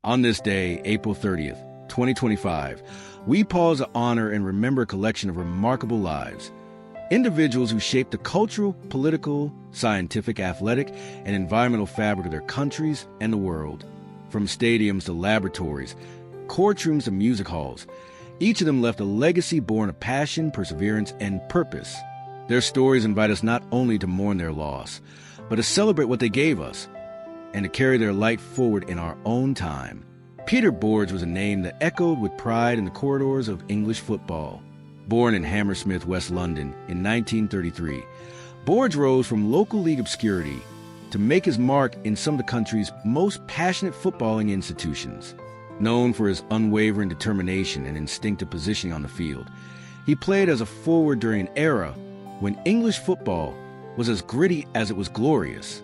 On this day, April 30th, 2025, we pause to honor and remember a collection of remarkable lives. Individuals who shaped the cultural, political, scientific, athletic, and environmental fabric of their countries and the world. From stadiums to laboratories, courtrooms to music halls, each of them left a legacy born of passion, perseverance, and purpose. Their stories invite us not only to mourn their loss, but to celebrate what they gave us, and to carry their light forward in our own time. Peter Burridge was a name that echoed with pride in the corridors of English football. Born in Hammersmith, West London in 1933, Burridge rose from local league obscurity to make his mark in some of the country's most passionate footballing institutions. Known for his unwavering determination and instinctive positioning on the field, he played as a forward during an era when English football was as gritty as it was glorious.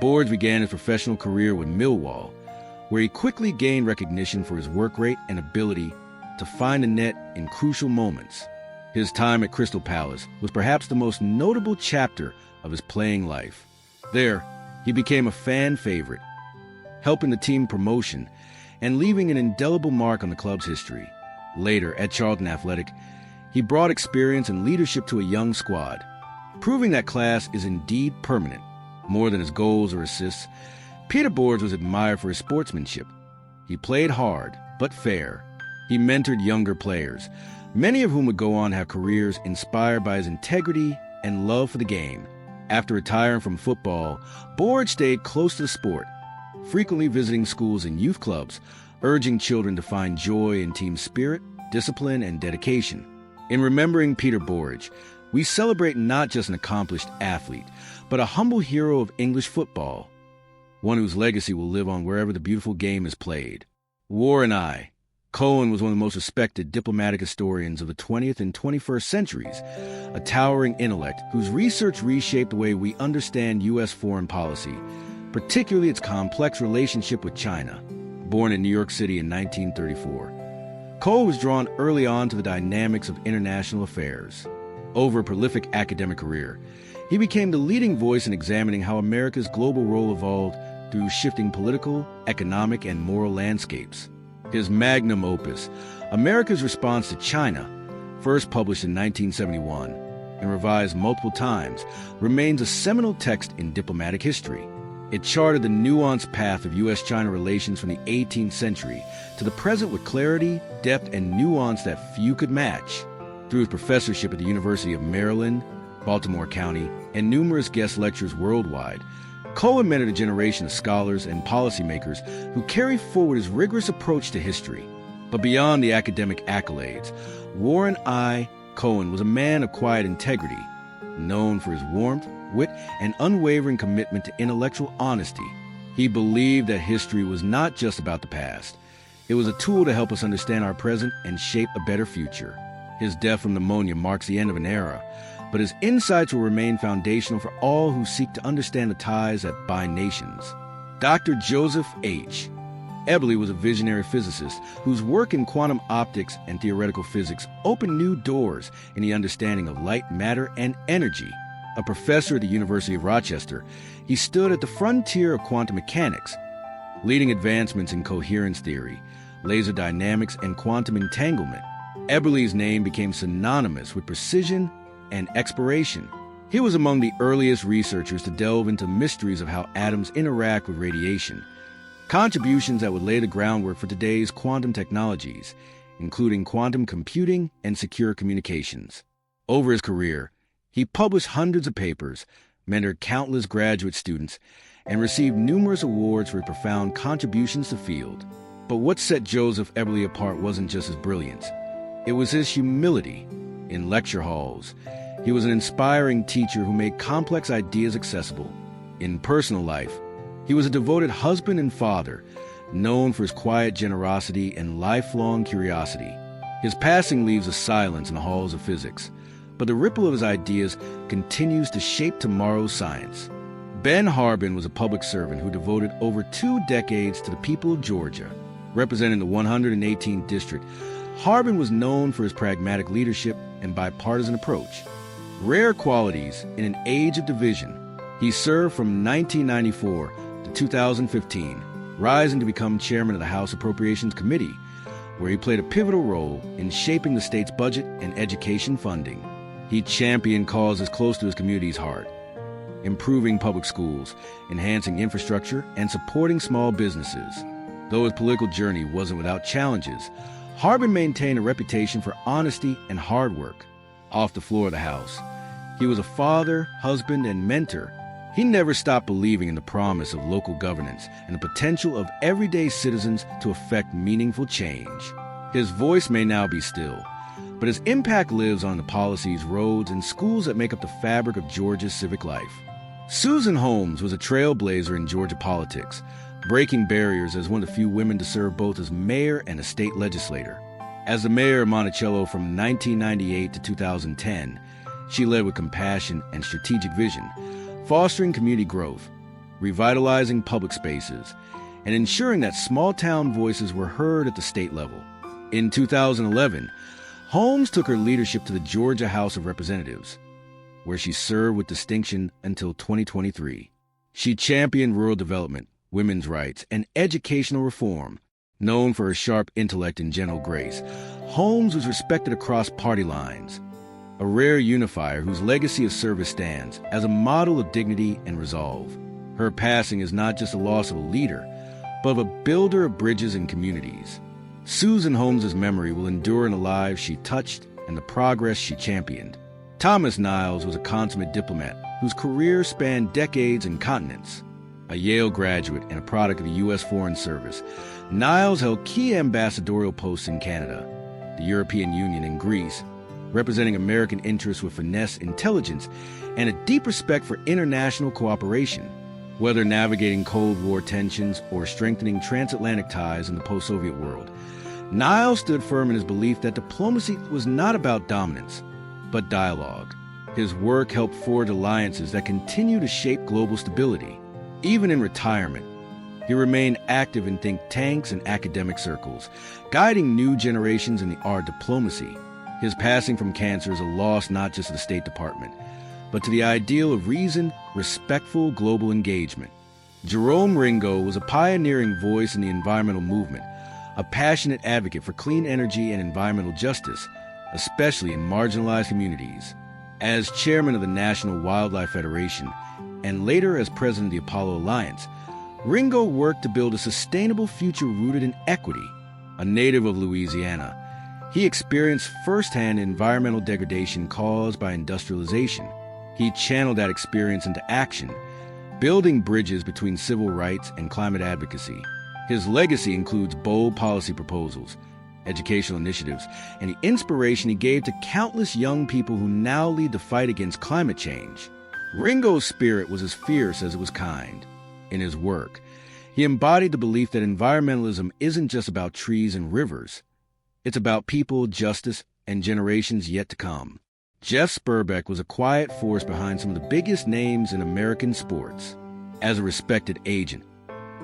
Burridge began his professional career with Millwall, where he quickly gained recognition for his work rate and ability to find the net in crucial moments. His time at Crystal Palace was perhaps the most notable chapter of his playing life. There, he became a fan favorite, helping the team promotion and leaving an indelible mark on the club's history. Later, at Charlton Athletic, he brought experience and leadership to a young squad, proving that class is indeed permanent. More than his goals or assists, Peter Burridge was admired for his sportsmanship. He played hard, but fair. He mentored younger players, many of whom would go on to have careers inspired by his integrity and love for the game. After retiring from football, Burridge stayed close to the sport, frequently visiting schools and youth clubs, urging children to find joy in team spirit, discipline, and dedication. In remembering Peter Burridge, we celebrate not just an accomplished athlete, but a humble hero of English football, one whose legacy will live on wherever the beautiful game is played. War and I. Cohen was one of the most respected diplomatic historians of the 20th and 21st centuries, a towering intellect whose research reshaped the way we understand U.S. foreign policy, particularly its complex relationship with China. Born in New York City in 1934, Cohen was drawn early on to the dynamics of international affairs. Over a prolific academic career, he became the leading voice in examining how America's global role evolved through shifting political, economic, and moral landscapes. His magnum opus, America's Response to China, first published in 1971 and revised multiple times, remains a seminal text in diplomatic history. It charted the nuanced path of U.S. China relations from the 18th century to the present with clarity, depth, and nuance that few could match. Through his professorship at the University of Maryland, Baltimore County, and numerous guest lectures worldwide, Cohen mentored a generation of scholars and policymakers who carry forward his rigorous approach to history. But beyond the academic accolades, Warren I. Cohen was a man of quiet integrity, known for his warmth, wit, and unwavering commitment to intellectual honesty. He believed that history was not just about the past. It was a tool to help us understand our present and shape a better future. His death from pneumonia marks the end of an era, but his insights will remain foundational for all who seek to understand the ties that bind nations. Dr. Joseph H. Eberly was a visionary physicist whose work in quantum optics and theoretical physics opened new doors in the understanding of light, matter, and energy. A professor at the University of Rochester, he stood at the frontier of quantum mechanics, leading advancements in coherence theory, laser dynamics, and quantum entanglement. Eberly's name became synonymous with precision and exploration. He was among the earliest researchers to delve into mysteries of how atoms interact with radiation, contributions that would lay the groundwork for today's quantum technologies, including quantum computing and secure communications. Over his career, he published hundreds of papers, mentored countless graduate students, and received numerous awards for his profound contributions to the field. But what set Joseph Eberly apart wasn't just his brilliance. It was his humility. In lecture halls, he was an inspiring teacher who made complex ideas accessible. In personal life, he was a devoted husband and father, known for his quiet generosity and lifelong curiosity. His passing leaves a silence in the halls of physics, but the ripple of his ideas continues to shape tomorrow's science. Ben Harbin was a public servant who devoted over 2 decades to the people of Georgia. Representing the 118th District, Harbin was known for his pragmatic leadership and bipartisan approach, rare qualities in an age of division. He served from 1994 to 2015, rising to become chairman of the House Appropriations Committee, where he played a pivotal role in shaping the state's budget and education funding. He championed causes close to his community's heart, improving public schools, enhancing infrastructure, and supporting small businesses. Though his political journey wasn't without challenges, Harbin maintained a reputation for honesty and hard work. Off the floor of the House, he was a father, husband, and mentor. He never stopped believing in the promise of local governance and the potential of everyday citizens to effect meaningful change. His voice may now be still, but his impact lives on the policies, roads, and schools that make up the fabric of Georgia's civic life. Susan Holmes was a trailblazer in Georgia politics, breaking barriers as one of the few women to serve both as mayor and a state legislator. As the mayor of Monticello from 1998 to 2010, she led with compassion and strategic vision, fostering community growth, revitalizing public spaces, and ensuring that small-town voices were heard at the state level. In 2011, Holmes took her leadership to the Georgia House of Representatives, where she served with distinction until 2023. She championed rural development, women's rights, and educational reform. Known for her sharp intellect and gentle grace, Holmes was respected across party lines, a rare unifier whose legacy of service stands as a model of dignity and resolve. Her passing is not just the loss of a leader, but of a builder of bridges and communities. Susan Holmes' memory will endure in the lives she touched and the progress she championed. Thomas Niles was a consummate diplomat whose career spanned decades and continents. A Yale graduate and a product of the U.S. Foreign Service, Niles held key ambassadorial posts in Canada, the European Union, and Greece, representing American interests with finesse, intelligence, and a deep respect for international cooperation. Whether navigating Cold War tensions or strengthening transatlantic ties in the post-Soviet world, Niles stood firm in his belief that diplomacy was not about dominance, but dialogue. His work helped forge alliances that continue to shape global stability. Even in retirement, he remained active in think tanks and academic circles, guiding new generations in the art of diplomacy. His passing from cancer is a loss not just to the State Department, but to the ideal of reasoned, respectful global engagement. Jerome Ringo was a pioneering voice in the environmental movement, a passionate advocate for clean energy and environmental justice, especially in marginalized communities. As chairman of the National Wildlife Federation, and later as president of the Apollo Alliance, Ringo worked to build a sustainable future rooted in equity. A native of Louisiana, he experienced firsthand environmental degradation caused by industrialization. He channeled that experience into action, building bridges between civil rights and climate advocacy. His legacy includes bold policy proposals, educational initiatives, and the inspiration he gave to countless young people who now lead the fight against climate change. Ringo's spirit was as fierce as it was kind. In his work, he embodied the belief that environmentalism isn't just about trees and rivers. It's about people, justice, and generations yet to come. Jeff Sperbeck was a quiet force behind some of the biggest names in American sports. As a respected agent,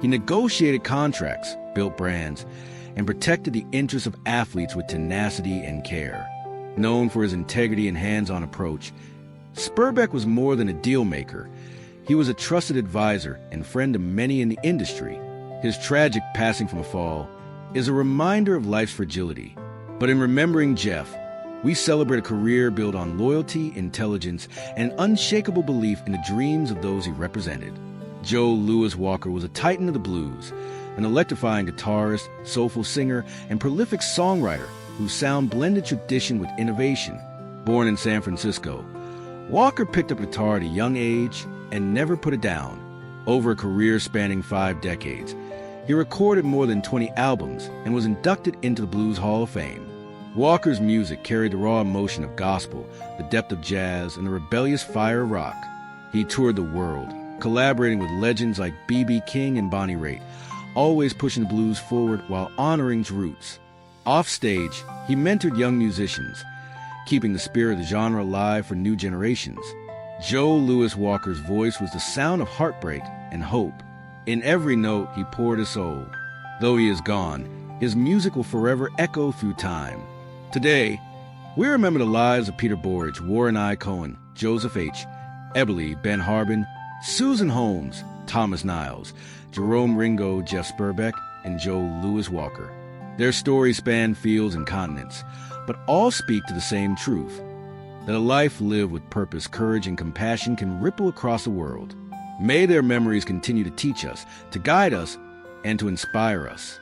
he negotiated contracts, built brands, and protected the interests of athletes with tenacity and care. Known for his integrity and hands-on approach, Sperbeck was more than a deal maker. He was a trusted advisor and friend to many in the industry. His tragic passing from a fall is a reminder of life's fragility. But in remembering Jeff, we celebrate a career built on loyalty, intelligence, and unshakable belief in the dreams of those he represented. Joe Louis Walker was a titan of the blues, an electrifying guitarist, soulful singer, and prolific songwriter whose sound blended tradition with innovation. Born in San Francisco, Walker picked up guitar at a young age and never put it down. Over a career spanning 5 decades, he recorded more than 20 albums and was inducted into the Blues Hall of Fame. Walker's music carried the raw emotion of gospel, the depth of jazz, and the rebellious fire of rock. He toured the world, collaborating with legends like B.B. King and Bonnie Raitt, always pushing the blues forward while honoring its roots. Offstage, he mentored young musicians, keeping the spirit of the genre alive for new generations. Joe Louis Walker's voice was the sound of heartbreak and hope. In every note, he poured his soul. Though he is gone, his music will forever echo through time. Today, we remember the lives of Peter Burridge, Warren I. Cohen, Joseph H., Eberly, Ben Harbin, Susan Holmes, Thomas Niles, Jerome Ringo, Jeff Spurbeck, and Joe Louis Walker. Their stories span fields and continents, but all speak to the same truth, that a life lived with purpose, courage, and compassion can ripple across the world. May their memories continue to teach us, to guide us, and to inspire us.